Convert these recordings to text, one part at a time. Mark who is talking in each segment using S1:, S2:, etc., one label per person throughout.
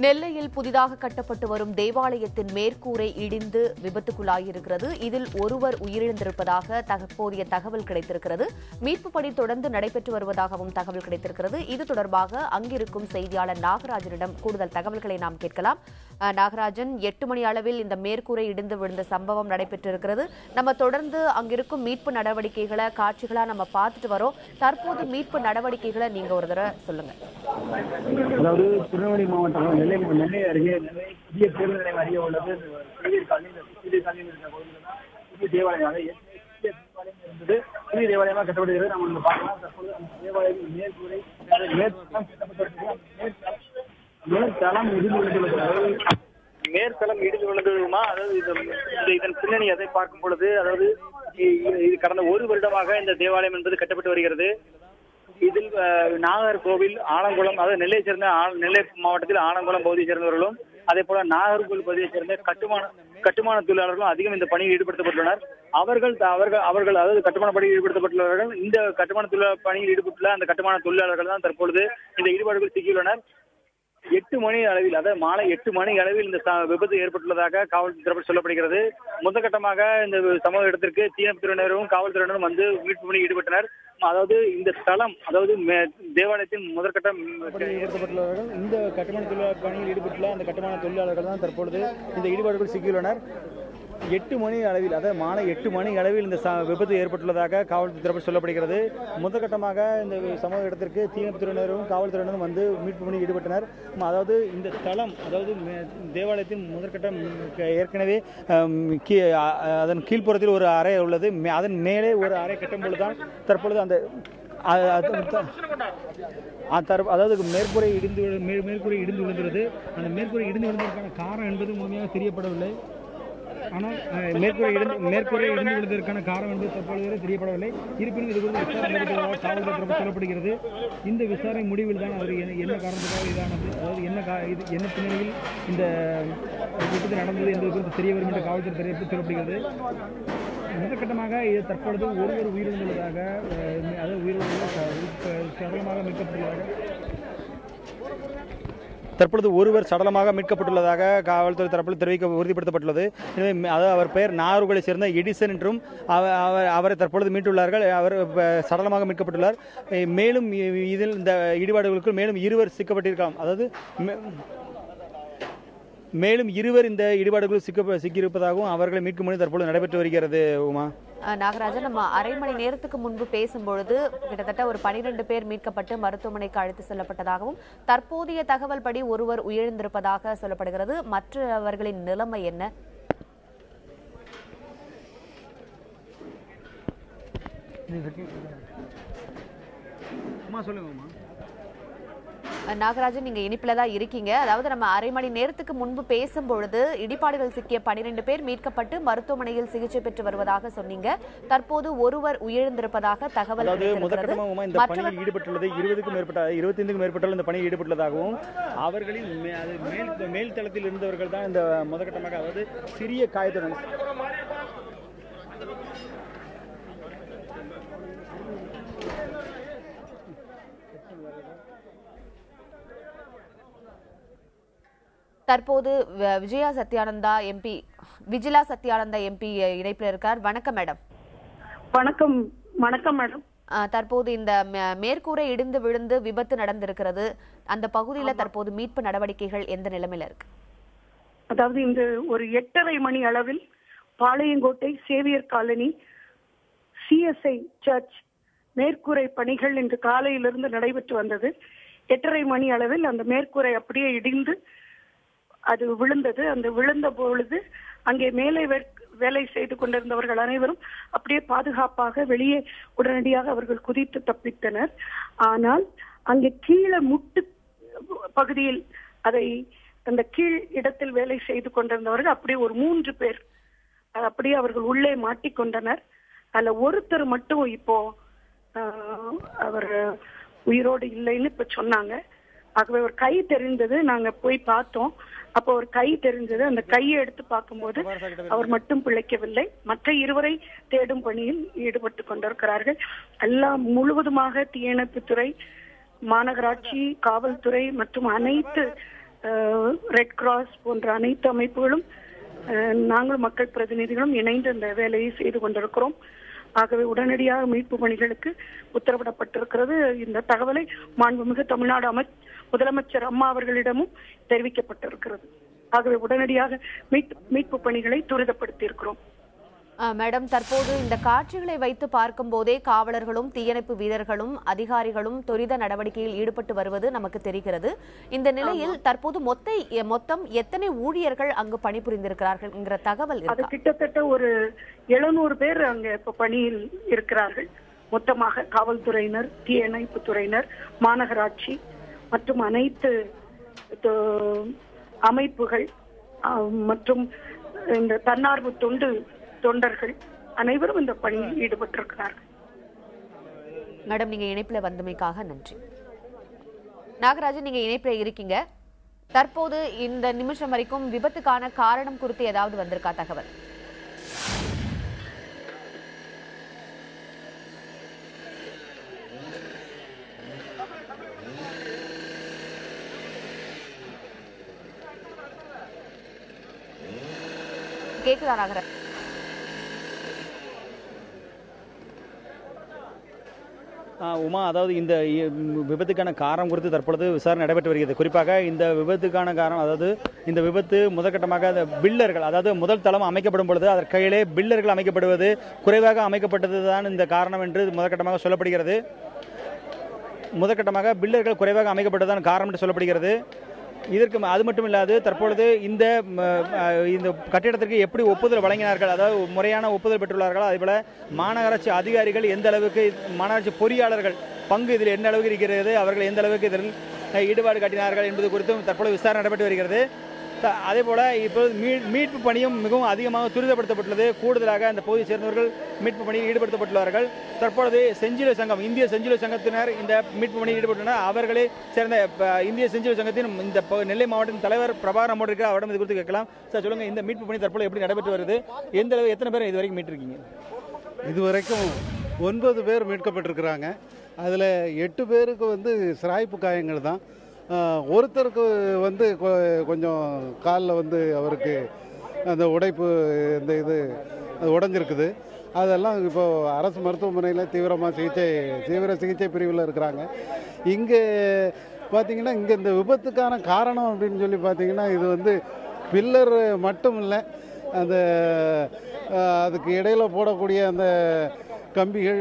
S1: நெல்லையில் புதிதாக கட்டப்பட்டு வரும் தேவாலயத்தின் மேற்கூரை இடிந்து விபத்துக்குள்ளாகியிருக்கிறது. இதில் ஒருவர் உயிரிழந்திருப்பதாக தற்போதைய தகவல் கிடைத்திருக்கிறது. மீட்பு பணி தொடர்ந்து நடைபெற்று வருவதாகவும் தகவல் கிடைத்திருக்கிறது. இது தொடர்பாக அங்கிருக்கும் செய்தியாளர் நாகராஜனிடம் கூடுதல் தகவல்களை நாம் கேட்கலாம். நாகராஜன், 8 மணி அளவில் இந்த மேற்கூரை இடிந்து விழுந்த சம்பவம் நடைபெற்றிருக்கிறது. நம்ம தொடர்ந்து அங்கிருக்கும் மீட்பு நடவடிக்கைகளை காட்சிகளா நம்ம பார்த்துட்டு வரோம். தற்போது மீட்பு நடவடிக்கைகளை நீங்க ஒரு தடவை சொல்லுங்க.
S2: அதாவது திருநெல்வேலி மாவட்டம் நெல்லை அருகே புதிய பேருந்து நிலையம் அருகே உள்ளது புதிய தேவாலயம் இருந்தது. புதிய தேவாலயமாக கட்டப்படுகிறது. நம்ம பார்க்கலாம். தற்போது அந்த தேவாலயம் மேற்கூரை மேற்தளம் இடிந்து விழுந்துள்ளது. மேற்தளம் இடிந்து விழுந்ததுமா, அதாவது இதன் பின்னணி அதை பார்க்கும் பொழுது, அதாவது இது கடந்த 1 வருடமாக இந்த தேவாலயம் என்பது கட்டப்பட்டு வருகிறது. இதில் நாகர்கோவில், ஆலங்குளம், அதாவது நெல்லை சேர்ந்த நெல்லை மாவட்டத்தில் ஆலங்குளம் பகுதியை சேர்ந்தவர்களும் அதே போல நாகர்கோவில் பகுதியை சேர்ந்த கட்டுமான தொழிலாளர்களும் அதிகம் இந்த பணியில் ஈடுபடுத்தப்பட்டுள்ளனர். அவர்கள் அதாவது கட்டுமான பணியில் ஈடுபடுத்தப்பட்டுள்ளவர்கள் இந்த கட்டுமான பணியில் ஈடுபட்டுள்ள அந்த கட்டுமான தொழிலாளர்கள் தான் தற்பொழுது இந்த ஈடுபாடுகள் சிக்கியுள்ளனர். 8 மணி அளவில், அதாவது மாலை 8 மணி அளவில் இந்த விபத்து ஏற்பட்டுள்ளதாக காவல்துறை சொல்லப்படுகிறது. முதற்கட்டமாக இந்த சம்பவ இடத்திற்கு தீயணைப்புத்துறையினரும் காவல்துறையினரும் வந்து மீட்பு பணியில் ஈடுபட்டனர். அதாவது இந்த ஸ்தலம், அதாவது தேவாலயத்தின் முதற்கட்டம் ஈடுபட்டுள்ளவர்கள், இந்த கட்டுமான தொழிலாளர் பணியில் ஈடுபட்டுள்ள அந்த கட்டுமான தொழிலாளர்கள் தான் தற்பொழுது இந்த ஈடுபாடுகள் சிக்கியுள்ளனர். 8 மணி அளவில், அதாவது மாலை 8 மணி அளவில் இந்த விபத்து ஏற்பட்டுள்ளதாக காவல்துறை சொல்லப்படுகிறது. முதற்கட்டமாக இந்த சம்பவ இடத்திற்கு தீயணைப்புத்துறையினரும் காவல்துறையினரும் வந்து மீட்பு பணியில் ஈடுபட்டனர். அதாவது இந்த தளம், அதாவது தேவாலயத்தின் முதற்கட்டம் ஏற்கனவே அதன் கீழ்ப்புறத்தில் ஒரு அறை உள்ளது. அதன் மேலே ஒரு அறை கட்டும் பொழுதுதான் தற்பொழுது அந்த அதாவது மேற்கூரை இடிந்து விழுந்துள்ளது. அந்த மேற்கூரை இடிந்து விழுந்ததற்கான காரணம் என்பது முழுமையாக தெரியப்படவில்லை. ஆனால் மேற்கூரை இடிந்து விழுந்ததற்கான காரணம் என்பது தற்போது தெரியப்படவில்லை. இருப்பினும் இது குறித்து விசாரணை நடத்துவதாக காவல்துறை சொல்லப்படுகிறது. இந்த விசாரணை முடிவில் தான் அவர் என்ன காரணத்துக்காக இதானது, அதாவது என்ன பின்னணியில் இந்த விபத்து நடந்தது என்பது குறித்து தெரிய வரும் என்று காவல்துறை தெரிவித்து சொல்லப்படுகிறது. முதற்கட்டமாக இது தற்பொழுது ஒருவர் உயிரிழந்துள்ளதாக, அதாவது சடலமாக மீட்கப்பட்டுள்ளதாக காவல்துறை தரப்பில் உறுதிப்படுத்தப்பட்டுள்ளது. எனவே அதாவது அவர் பெயர் நாகர்கோவிலை சேர்ந்த எடிசன் என்றும் அவரை தற்பொழுது மீட்டுள்ளார்கள். அவர் சடலமாக மீட்கப்பட்டுள்ளார். மேலும் இதில் இந்த இடிபாடுகளுக்குள் மேலும் 2 சிக்கப்பட்டிருக்கலாம். அதாவது மேலும் 2 இந்த இடிபாடுகள் சிக்கியிருப்பதாகவும் அவர்களை மீட்கும் பணி தற்போது நடைபெற்று வருகிறது. உமா,
S1: நாகராஜன், நம்ம அரை மணி நேரத்துக்கு முன்பு பேசும்பொழுது கிட்டத்தட்ட ஒரு 12 பேர் மீட்கப்பட்டு மருத்துவமனைக்கு அழைத்து செல்லப்பட்டதாகவும் தற்போதைய தகவல் படி ஒருவர் உயிரிழந்திருப்பதாக சொல்லப்படுகிறது. மற்றவர்களின் நிலைமை என்ன? நாகராஜன், நீங்க இனிப்புல தான் இருக்கீங்க. அதாவது நம்ம அரை மணி நேரத்துக்கு முன்பு பேசும்பொழுது இடிபாடுகள் சிக்கிய 12 பேர் மீட்கப்பட்டு மருத்துவமனையில் சிகிச்சை பெற்று வருவதாக சொன்னீங்க. தற்போது ஒருவர் உயிரிழந்திருப்பதாக தகவல்.
S2: இந்த பணியில் ஈடுபட்டுள்ளது 25க்கும் மேற்பட்ட இந்த பணியில் ஈடுபட்டுள்ளதாகவும் அவர்களின் மேல் தளத்தில் இருந்தவர்கள் தான் இந்த முதற்கட்டமாக, அதாவது சிறிய காயத்துடன்
S1: தற்போது விஜிலா சத்யானந்தா எம்பி இணைப்பில் இருக்கார். வணக்கம் மேடம்.
S3: வணக்கம் மேடம்.
S1: தற்போது இந்த மேற்கூரை இடிந்து விழுந்து விபத்து நடந்திருக்கிறது. அந்த பகுதியில தற்போது மீட்பு நடவடிக்கைகள் எந்த நிலைமையில இருக்கு?
S3: அதாவது இந்த ஒரு 8:30 மணி அளவில் Palayamkottai Xavier colony CSI church மேற்கூரை பணிகள் இன்று காலையிலிருந்து நடைபெற்று வந்தது. 8:30 மணி அளவில் அந்த மேற்கூரை அப்படியே இடிந்து அது விழுந்தது. அந்த விழுந்த பொழுது அங்கே மேலே வேலை செய்து கொண்டிருந்தவர்கள் அனைவரும் அப்படியே பாதுகாப்பாக வெளியே உடனடியாக அவர்கள் குதித்து தப்பித்தனர். ஆனால் அங்கே கீழே முட்டு பகுதியில் அந்த கீழ் இடத்தில் வேலை செய்து கொண்டிருந்தவர்கள் அப்படியே ஒரு 3 பேர் அப்படியே அவர்கள் உள்ளே மாட்டிக்கொண்டனர். அதுல ஒருத்தர் மட்டும் இப்போ அவர் உயிரோடு இல்லைன்னு இப்ப சொன்னாங்க. ஆகவே ஒரு கை தெரிந்தது. நாங்க போய் பார்த்தோம். அப்போ ஒரு கை தெரிஞ்சது. அந்த கையை எடுத்து பார்க்கும்போது அவர் மட்டும் பிழைக்கவில்லை. மற்ற 2 தேடும் பணியில் ஈடுபட்டு கொண்டிருக்கிறார்கள். எல்லாம் முழுவதுமாக தீயணைப்புத்துறை, மாநகராட்சி, காவல்துறை மற்றும் அனைத்து ரெட் கிராஸ் போன்ற அனைத்து அமைப்புகளும் நாங்கள் மக்கள் பிரதிநிதிகளும் இணைந்து இந்த வேலையை செய்து கொண்டிருக்கிறோம். ஆகவே உடனடியாக மீட்பு பணிகளுக்கு உத்தரவிடப்பட்டிருக்கிறது. இந்த தகவலை மாண்புமிகு தமிழ்நாடு முதலமைச்சர் அம்மா அவர்களிடமும் தெரிவிக்கப்பட்டிருக்கிறது. ஆகவே உடனடியாக மீட்பு பணிகளை துரிதப்படுத்தி இருக்கிறோம்.
S1: மேடம், தற்போது இந்த காட்சிகளை வைத்து பார்க்கும் போதே காவலர்களும் தீயணைப்பு வீரர்களும் அதிகாரிகளும் துரித நடவடிக்கையில் ஈடுபட்டு வருவது நமக்கு தெரிகிறது. இந்த நிலையில் தற்போது மொத்தம் எத்தனை ஊழியர்கள் அங்கு பணிபுரிந்திருக்கிறார்கள் என்கிற தகவல்
S3: அது கிட்டத்தட்ட ஒரு 700 பேர் அங்க இப்ப பணியில் இருக்கிறார்கள். மொத்தமாக காவல்துறையினர், தீயணைப்பு துறையினர், மாநகராட்சி மற்றும் அனைத்து அமைப்புகள் மற்றும் இந்த தன்னார்வ தொண்டர்கள் அனைவரும் இந்த பணியில் ஈடுபட்டிருக்கிறார்கள்.
S1: மேடம், நீங்க இணைப்புல வந்தமைக்காக நன்றி. நாகராஜன், நீங்க இணைப்புல இருக்கீங்க. தற்போது இந்த நிமிஷம் வரைக்கும் விபத்துக்கான காரணம் குறித்து ஏதாவது வந்திருக்கா தகவல்? கேக்குதா நாகராஜ்?
S4: உமா, அதாவது இந்த விபத்துக்கான காரணம் குறித்து தற்பொழுது விசாரணை நடைபெற்று வருகிறது. குறிப்பாக இந்த விபத்துக்கான காரணம், அதாவது இந்த விபத்து முதற்கட்டமாக பில்லர்கள், அதாவது முதல் தளம் அமைக்கப்படும் பொழுது அதற்கையிலே பில்லர்கள் அமைக்கப்படுவது குறைவாக அமைக்கப்பட்டது தான் இந்த காரணம் என்று முதற்கட்டமாக சொல்லப்படுகிறது. முதற்கட்டமாக பில்லர்கள் குறைவாக அமைக்கப்பட்டதுதான் காரணம் என்று சொல்லப்படுகிறது. இதற்கு அது மட்டும் இல்லாது தற்பொழுது இந்த கட்டிடத்திற்கு எப்படி ஒப்புதல் வழங்கினார்கள், அதாவது முறையான ஒப்புதல் பெற்றுள்ளார்கள், அதேபோல மாநகராட்சி அதிகாரிகள் எந்த அளவுக்கு, மாநகராட்சி பொறியாளர்கள் பங்கு இதில் எந்த அளவுக்கு இருக்கிறது, அவர்கள் எந்த அளவுக்கு இதில் ஈடுபாடு காட்டினார்கள் என்பது குறித்தும் தற்பொழுது விசாரணை நடைபெற்று வருகிறது. அதேபோல இப்போது மீட்பு பணியும் மிகவும் அதிகமாக துரிதப்படுத்தப்பட்டுள்ளது. கூடுதலாக அந்த பகுதியை சேர்ந்தவர்கள் மீட்பு பணியில் ஈடுபடுத்தப்பட்டுள்ளார்கள். தற்பொழுது செஞ்சிலுவை சங்கம், இந்திய செஞ்சிலுவை சங்கத்தினர் இந்த மீட்பு பணியில் ஈடுபட்டுள்ளனர். அவர்களே சேர்ந்த இந்திய செஞ்சிலுவை சங்கத்தின் இந்த நெல்லை மாவட்டத்தின் தலைவர் பிரபாகரன் இருக்கிற அவரிடம் இது குறித்து கேட்கலாம். சார், சொல்லுங்க, இந்த மீட்பு பணி தற்போது எப்படி நடைபெற்று வருது? எந்த அளவு, எத்தனை பேர் இதுவரைக்கும் மீட்டிருக்கீங்க?
S5: இதுவரைக்கும் 9 பேர் மீட்கப்பட்டிருக்கிறாங்க. அதில் 8 பேருக்கு வந்து சிராய்ப்பு காயங்கள் தான். ஒருத்தருக்கு வந்து கொஞ்சம் காலில் வந்து அவருக்கு அந்த உடைப்பு, இந்த இது உடைஞ்சிருக்குது. அதெல்லாம் இப்போது அரசு மருத்துவமனையில் தீவிர சிகிச்சை பிரிவில் இருக்கிறாங்க. இங்கே பார்த்திங்கன்னா, இங்கே இந்த விபத்துக்கான காரணம் அப்படின்னு சொல்லி பார்த்திங்கன்னா, இது வந்து பில்லர் மட்டும் இல்லை, அந்த அதுக்கு இடையில் போடக்கூடிய அந்த கம்பிகள்,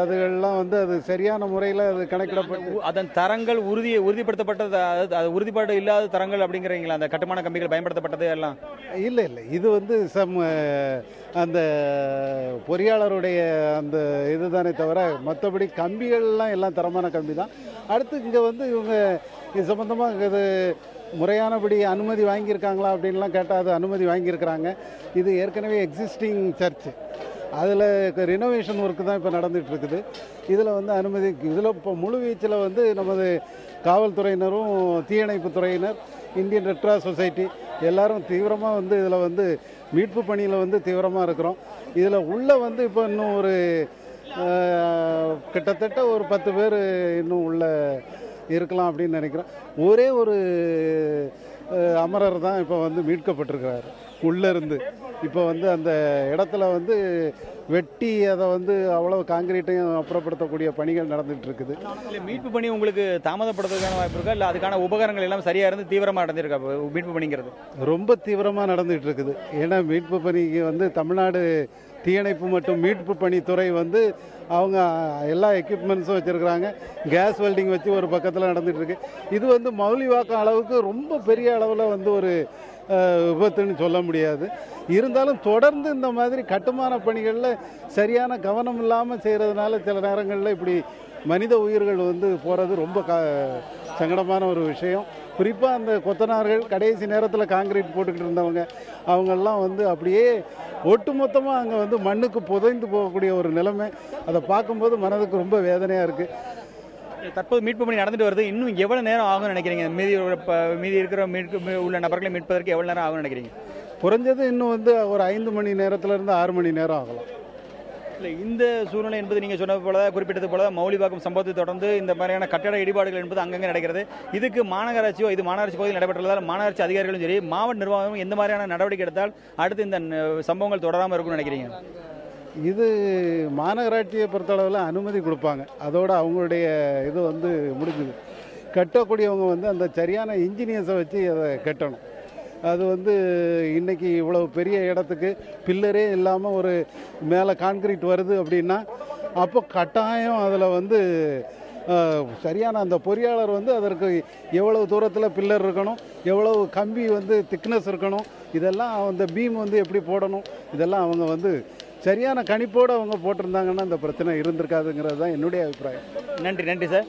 S5: அதுகள்லாம் வந்து அது சரியான முறையில் அது கணக்கிடப்பட்டு
S4: அதன் தரங்கள் உறுதிப்படுத்தப்பட்டது, அது உறுதிப்பாடு இல்லாத தரங்கள் அப்படிங்கிறீங்களா? அந்த கட்டுமான கம்பிகள் பயன்படுத்தப்பட்டது எல்லாம்
S5: இல்லை, இது வந்து அந்த பொறியாளருடைய அந்த இதுதானே தவிர மற்றபடி கம்பிகள்லாம் எல்லாம் தரமான கம்பி தான். அடுத்து இங்கே வந்து இவங்க இது சம்பந்தமாக இது முறையானபடி அனுமதி வாங்கியிருக்காங்களா அப்படின்லாம் கேட்டால் அது அனுமதி வாங்கியிருக்கிறாங்க. இது ஏற்கனவே எக்ஸிஸ்டிங் சர்ச்சு, அதில் ரினோவேஷன் ஒர்க்கு தான் இப்போ நடந்துகிட்டு இருக்குது. இதில் வந்து அனுமதி, இதில் இப்போ முழு வீச்சில் வந்து நமது காவல்துறையினரும் தீயணைப்பு துறையினர், இந்தியன் ரெட் கிராஸ் சொசைட்டி எல்லாரும் தீவிரமாக வந்து இதில் வந்து மீட்பு பணியில் வந்து தீவிரமாக இருக்கிறோம். இதில் உள்ள வந்து இப்போ இன்னும் ஒரு கிட்டத்தட்ட ஒரு 10 பேர் இன்னும் உள்ள இருக்கலாம் அப்படின்னு நினைக்கிறோம். ஒரே ஒரு அமரர் தான் இப்போ வந்து மீட்கப்பட்டிருக்கிறார் உள்ளேருந்து. இப்போ வந்து அந்த இடத்துல வந்து வெட்டி அதை வந்து அவ்வளவு காங்கிரீட்டையும் அப்புறப்படுத்தக்கூடிய பணிகள் நடந்துட்டு இருக்குது.
S4: மீட்பு பணி உங்களுக்கு தாமதப்படுறதுக்கான வாய்ப்பு இருக்கா, இல்லை அதுக்கான உபகரணங்கள் எல்லாம் சரியா இருந்து தீவிரமாக நடந்திருக்கா? மீட்பு பணிங்கிறது
S5: ரொம்ப தீவிரமாக நடந்துட்டு இருக்குது. ஏன்னா மீட்பு பணிக்கு வந்து தமிழ்நாடு தீயணைப்பு மற்றும் மீட்பு பணித்துறை வந்து அவங்க எல்லா எக்யூப்மெண்ட்ஸும் வச்சுருக்கிறாங்க. கேஸ் வெல்டிங் வச்சு ஒரு பக்கத்தில் நடந்துட்டு இருக்கு. இது வந்து மௌலிவாக்கம் அளவுக்கு ரொம்ப பெரிய அளவில் வந்து ஒரு விபத்துன்னு சொல்ல முடியாது. இருந்தாலும் தொடர்ந்து இந்த மாதிரி கட்டுமான பணிகளில் சரியான கவனம் இல்லாமல் செய்கிறதுனால சில நேரங்களில் இப்படி மனித உயிர்கள் வந்து போகிறது ரொம்ப சங்கடமான ஒரு விஷயம். குறிப்பாக அந்த கொத்தனார்கள் கடைசி நேரத்தில் காங்கிரீட் போட்டுக்கிட்டு இருந்தவங்க, அவங்கெல்லாம் வந்து அப்படியே ஒட்டுமொத்தமாக அங்கே வந்து மண்ணுக்கு புதைந்து போகக்கூடிய ஒரு நிலைமை. அதை பார்க்கும்போது மனதுக்கு ரொம்ப வேதனையாக இருக்குது.
S4: தற்போது மீட்பு பணி நடந்துட்டு வருது. இன்னும் எவ்வளவு நேரம் ஆகும்னு நினைக்கிறீங்க? மீதி இருக்கிற உள்ள நபர்களை மீட்பதற்கு எவ்வளவு நேரம் ஆகும்னு நினைக்கிறீங்க?
S5: குறைஞ்சது இன்னும் வந்து ஒரு 5 மணி நேரத்திலிருந்து 6 மணி நேரம் ஆகலாம்.
S4: இல்லை, இந்த சூழ்நிலை என்பது நீங்கள் சொன்னது போல குறிப்பிட்டது போல மௌலிவாக்கம் சம்பவத்தை தொடர்ந்து இந்த மாதிரியான கட்டட இடிபாடுகள் என்பது அங்கங்கே நடக்கிறது. இதுக்கு மாநகராட்சியோ இது மாநகராட்சி பகுதியில் நடைபெற்றுள்ளதால் மாநகராட்சி அதிகாரிகளும் சரி மாவட்ட நிர்வாகமும் எந்த மாதிரியான நடவடிக்கை எடுத்தால் அடுத்து இந்த சம்பவங்கள் தொடராமல் இருக்கும்னு நினைக்கிறீங்க?
S5: இது மாநகராட்சியை பொறுத்தளவில் அனுமதி கொடுப்பாங்க, அதோட அவங்களுடைய இது வந்து முடிஞ்சுது. கட்டக்கூடியவங்க வந்து அந்த சரியான இன்ஜினியர்ஸை வச்சு அதை கட்டணும். அது வந்து இன்னைக்கு இவ்வளவு பெரிய இடத்துக்கு பில்லரே இல்லாமல் ஒரு மேலே கான்கிரீட் வருது அப்படின்னா அப்போ கட்டாயம் அதில் வந்து சரியான அந்த பொறியாளர் வந்து அதற்கு எவ்வளவு தூரத்தில் பில்லர் இருக்கணும், எவ்வளவு கம்பி வந்து திக்னஸ் இருக்கணும், இதெல்லாம் அந்த பீம் வந்து எப்படி போடணும், இதெல்லாம் அவங்க வந்து சரியான கணிப்போடு அவங்க போட்டிருந்தாங்கன்னா அந்த பிரச்சனை இருந்திருக்காதுங்கிறது தான் என்னுடைய அபிப்பிராயம்.
S4: நன்றி சார்.